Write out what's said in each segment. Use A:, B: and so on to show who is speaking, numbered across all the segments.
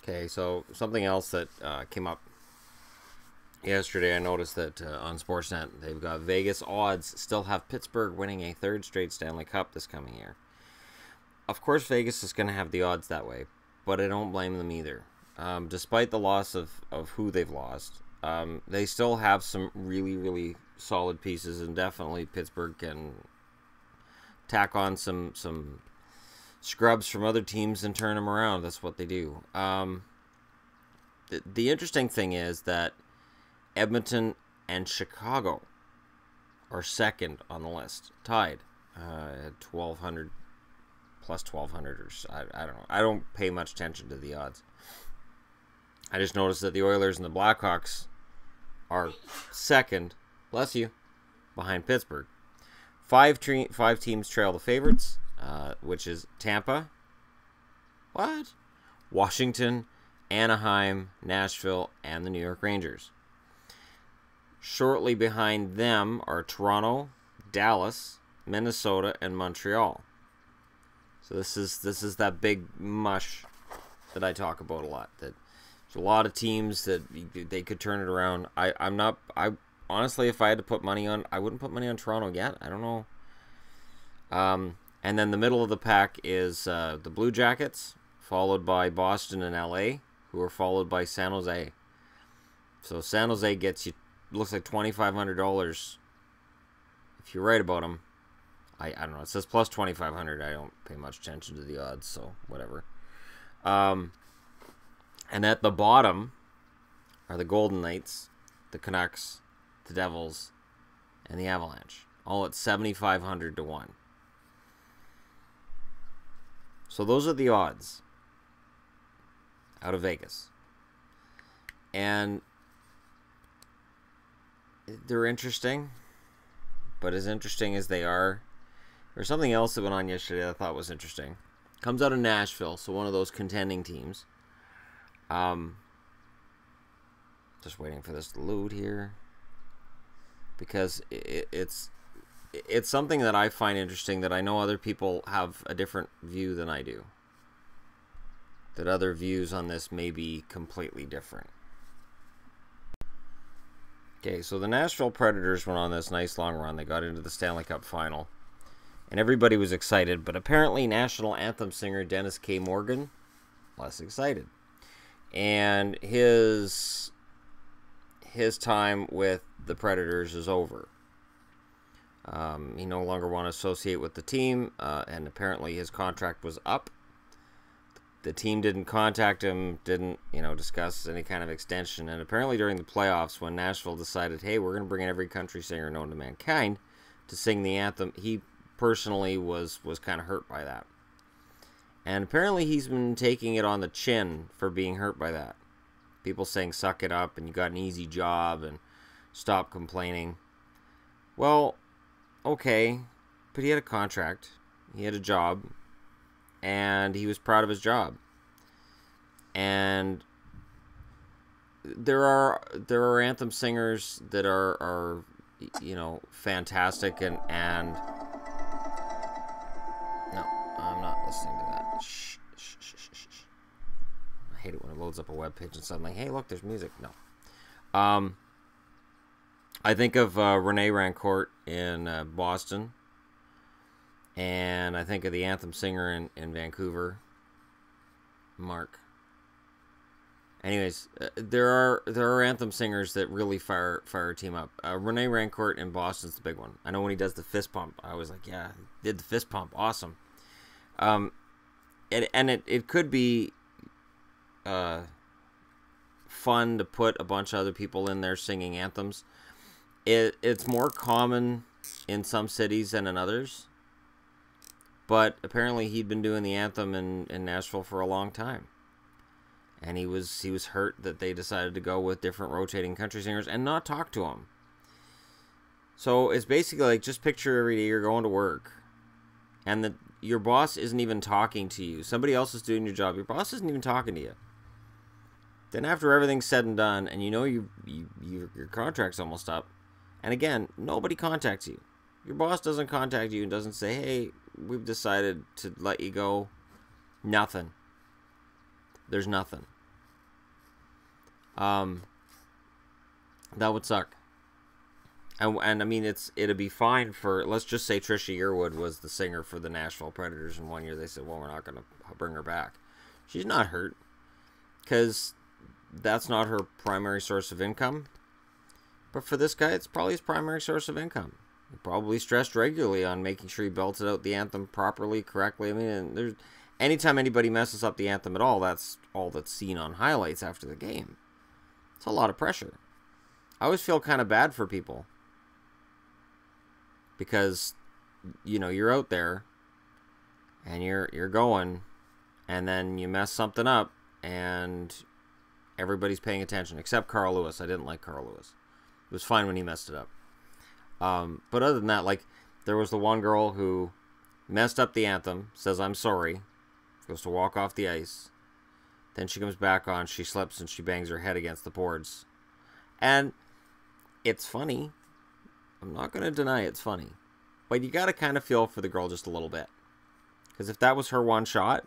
A: Okay, so something else that came up yesterday, I noticed that on Sportsnet, they've got Vegas odds still have Pittsburgh winning a third straight Stanley Cup this coming year. Of course, Vegas is going to have the odds that way, but I don't blame them either. Despite the loss of who they've lost, they still have some really, really solid pieces, and definitely Pittsburgh can tack on some scrubs from other teams and turn them around. That's what they do. The interesting thing is that Edmonton and Chicago are second on the list, tied at 1,200 plus 1,200, or I don't know. I don't pay much attention to the odds. I just noticed that the Oilers and the Blackhawks are second, bless you, behind Pittsburgh. Five teams trail the favorites, which is Tampa, Washington, Anaheim, Nashville, and the New York Rangers. Shortly behind them are Toronto, Dallas, Minnesota, and Montreal. So this is that big mush that I talk about a lot. That there's a lot of teams that they could turn it around. I honestly, if I had to put money on, I wouldn't put money on Toronto yet. I don't know. And then the middle of the pack is the Blue Jackets, followed by Boston and LA, who are followed by San Jose. So San Jose gets you, looks like $2,500 if you're right about them. I don't know. It says plus 2,500. I don't pay much attention to the odds, so whatever. And at the bottom are the Golden Knights, the Canucks, the Devils, and the Avalanche, all at 7,500 to 1. So those are the odds out of Vegas. And they're interesting, but as interesting as they are, there's something else that went on yesterday that I thought was interesting. Comes out of Nashville, so one of those contending teams. Just waiting for this to load here, because it's something that I find interesting, that I know other people have a different view than I do. That other views on this may be completely different. Okay, so the Nashville Predators went on this nice long run. They got into the Stanley Cup final, and everybody was excited, but apparently national anthem singer Dennis K. Morgan, less excited. And his time with the Predators is over. He no longer wanted to associate with the team, and apparently his contract was up. The team didn't contact him, didn't, discuss any kind of extension. And apparently during the playoffs, when Nashville decided, hey, we're going to bring in every country singer known to mankind to sing the anthem, he personally was kind of hurt by that. And apparently he's been taking it on the chin for being hurt by that. People saying, suck it up, and you got an easy job, and stop complaining. Well, okay, but he had a contract, he had a job, and he was proud of his job. And there are anthem singers that are fantastic, and no, I'm not listening to that. Shh. I hate it when it loads up a web page and suddenly, hey, look, there's music. No. I think of Renee Rancourt in Boston, and I think of the anthem singer in Vancouver, Mark. Anyways, there are anthem singers that really fire a team up. Renee Rancourt in Boston's the big one. I know when he does the fist pump, I was like, yeah, he did the fist pump, awesome. It could be fun to put a bunch of other people in there singing anthems. It's more common in some cities than in others, but apparently he'd been doing the anthem in Nashville for a long time, and he was hurt that they decided to go with different rotating country singers and not talk to him. So it's basically like, just picture every day you're going to work, and your boss isn't even talking to you. Somebody else is doing your job. Your boss isn't even talking to you. Then after everything's said and done, and your contract's almost up, and again, nobody contacts you. Your boss doesn't contact you and doesn't say, hey, we've decided to let you go. Nothing. There's nothing. that would suck. And I mean, it'd be fine for, let's just say Trisha Yearwood was the singer for the Nashville Predators, and one year they said, well, we're not going to bring her back. She's not hurt, because that's not her primary source of income. But for this guy, it's probably his primary source of income. He probably stressed regularly on making sure he belted out the anthem properly, correctly. I mean, and anytime anybody messes up the anthem at all, that's all that's seen on highlights after the game. It's a lot of pressure. I always feel kind of bad for people. Because, you know, you're out there and you're going, and then you mess something up and everybody's paying attention, except Carl Lewis. I didn't like Carl Lewis. It was fine when he messed it up. But other than that, like, there was the one girl who messed up the anthem, says, I'm sorry, goes to walk off the ice. Then she comes back on, she slips, and she bangs her head against the boards. And it's funny. I'm not going to deny it's funny. But you got to kind of feel for the girl just a little bit. Because if that was her one shot,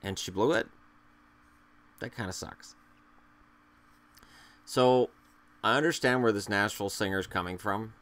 A: and she blew it, that kind of sucks. So, I understand where this Nashville singer is coming from.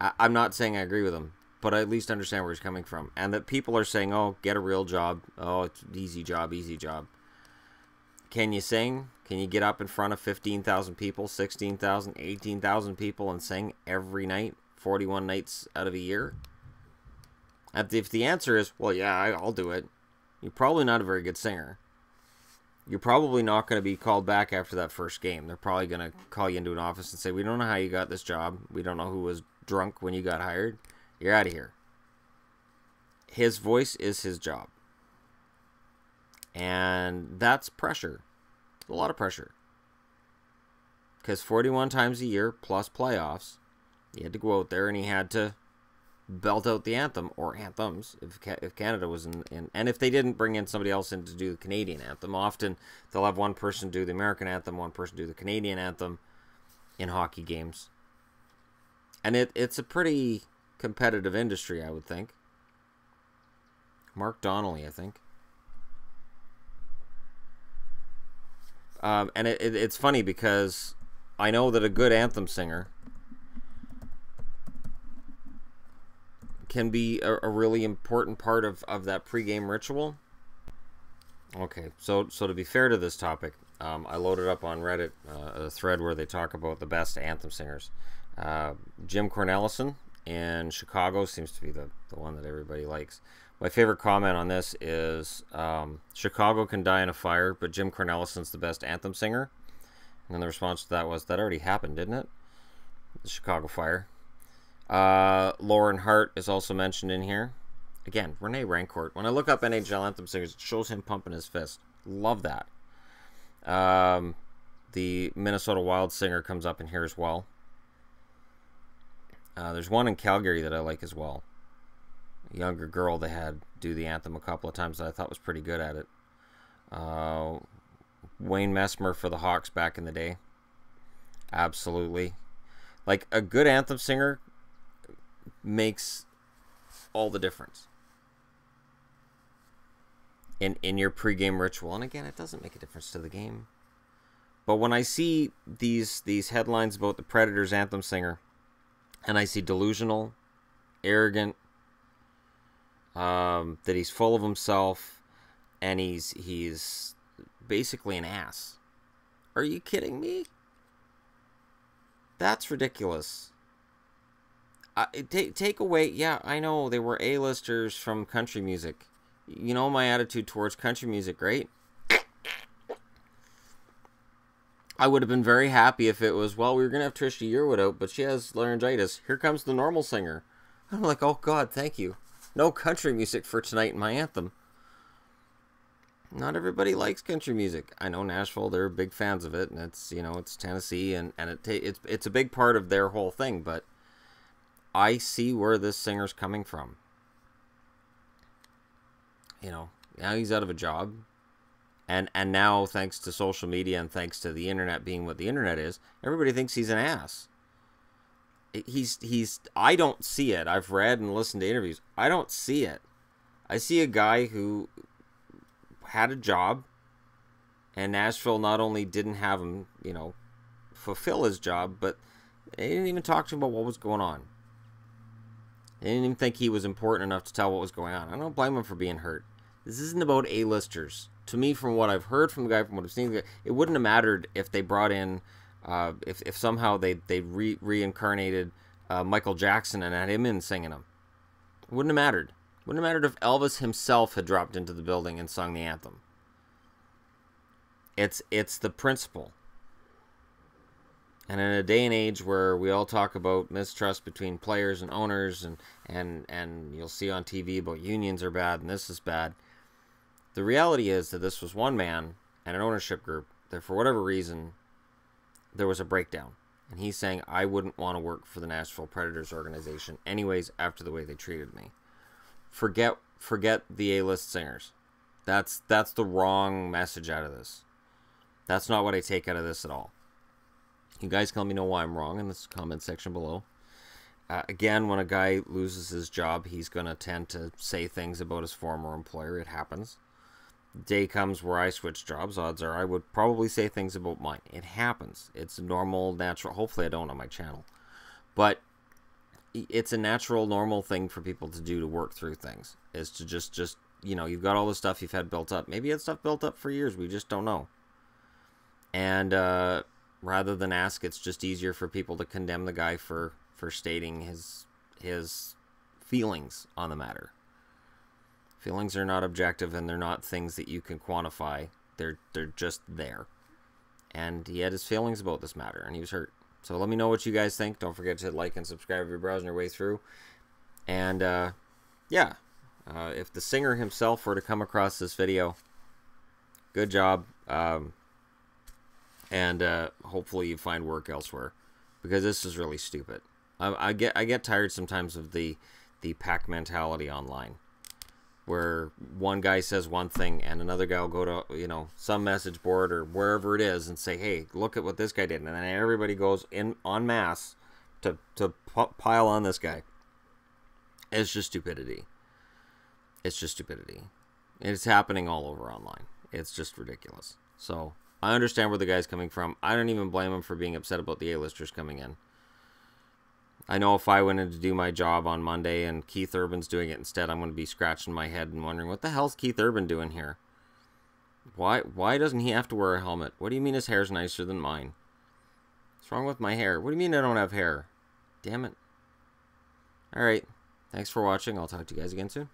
A: I'm not saying I agree with him, but I at least understand where he's coming from. And that people are saying, oh, get a real job. Oh, it's easy job, easy job. Can you sing? Can you get up in front of 15,000 people, 16,000, 18,000 people and sing every night, 41 nights out of a year? And if the answer is, well, yeah, I'll do it, you're probably not a very good singer. You're probably not going to be called back after that first game. They're probably going to call you into an office and say, we don't know how you got this job. We don't know who was drunk when you got hired. You're out of here. His voice is his job. And that's pressure. A lot of pressure. Because 41 times a year plus playoffs, he had to go out there and he had to belt out the anthem, or anthems, if Canada was in. And if they didn't bring in somebody else in to do the Canadian anthem, often they'll have one person do the American anthem, one person do the Canadian anthem in hockey games. And it's a pretty competitive industry, I would think. Mark Donnelly, I think. And it's funny because I know that a good anthem singer can be a really important part of that pregame ritual. Okay, so to be fair to this topic, I loaded up on Reddit a thread where they talk about the best anthem singers. Jim Cornelison in Chicago seems to be the one that everybody likes. My favorite comment on this is, Chicago can die in a fire, but Jim Cornelison's the best anthem singer. And then the response to that was, that already happened, didn't it? The Chicago fire. Lauren Hart is also mentioned in here. Again, Rene Rancourt. When I look up NHL anthem singers, it shows him pumping his fist. Love that. The Minnesota Wild singer comes up in here as well. There's one in Calgary that I like as well. A younger girl they had do the anthem a couple of times that I thought was pretty good at it. Wayne Messmer for the Hawks back in the day. Absolutely. Like, a good anthem singer makes all the difference in your pregame ritual. And again, it doesn't make a difference to the game. But when I see these headlines about the Predators anthem singer, and I see delusional, arrogant, that he's full of himself, and he's basically an ass. Are you kidding me? That's ridiculous. Take away, yeah, I know they were A-listers from country music. You know my attitude towards country music, right? I would have been very happy if it was, well, we were going to have Trisha Yearwood out, but she has laryngitis. Here comes the normal singer. I'm like, oh, God, thank you. No country music for tonight in my anthem. Not everybody likes country music. I know Nashville, they're big fans of it, and it's, you know, it's Tennessee, and it's a big part of their whole thing, but I see where this singer's coming from. You know, now he's out of a job. And now, thanks to social media and thanks to the internet being what the internet is, everybody thinks he's an ass. I don't see it. I've read and listened to interviews. I don't see it. I see a guy who had a job, And Nashville not only didn't have him, fulfill his job, but they didn't even talk to him about what was going on. They didn't even think he was important enough to tell what was going on. I don't blame him for being hurt. This isn't about A-listers. To me, from what I've heard from the guy, from what I've seen, it wouldn't have mattered if they brought in, if somehow they reincarnated Michael Jackson and had him in singing them. It wouldn't have mattered. It wouldn't have mattered if Elvis himself had dropped into the building and sung the anthem. It's the principle. And in a day and age where we all talk about mistrust between players and owners, and you'll see on TV about unions are bad and this is bad, the reality is that this was one man and an ownership group that for whatever reason there was a breakdown. And he's saying, I wouldn't want to work for the Nashville Predators organization anyways after the way they treated me. Forget the A-list singers. That's the wrong message out of this. That's not what I take out of this at all. You guys can let me know why I'm wrong in this comment section below. Again, when a guy loses his job, he's going to tend to say things about his former employer. It happens. The day comes where I switch jobs. Odds are I would probably say things about mine. It happens. It's normal, natural. Hopefully I don't on my channel. But it's a natural, normal thing for people to do to work through things. Is to just you've got all the stuff you've had built up. Maybe you had stuff built up for years. We just don't know. And rather than ask, it's just easier for people to condemn the guy for stating his feelings on the matter. Feelings are not objective, and they're not things that you can quantify. They're just there. And he had his feelings about this matter, and he was hurt. So let me know what you guys think. Don't forget to like and subscribe if you're browsing your way through. And if the singer himself were to come across this video, good job. And hopefully you find work elsewhere, because this is really stupid. I get tired sometimes of the pack mentality online, where one guy says one thing and another guy will go to some message board or wherever it is and say, hey, look at what this guy did, and then everybody goes in en masse to pile on this guy. It's just stupidity. It's just stupidity. It's happening all over online. It's just ridiculous. So I understand where the guy's coming from. I don't even blame him for being upset about the A-listers coming in. I know if I went in to do my job on Monday and Keith Urban's doing it instead, I'm going to be scratching my head and wondering, what the hell's Keith Urban doing here? Why doesn't he have to wear a helmet? What do you mean his hair's nicer than mine? What's wrong with my hair? What do you mean I don't have hair? Damn it. Alright. Thanks for watching. I'll talk to you guys again soon.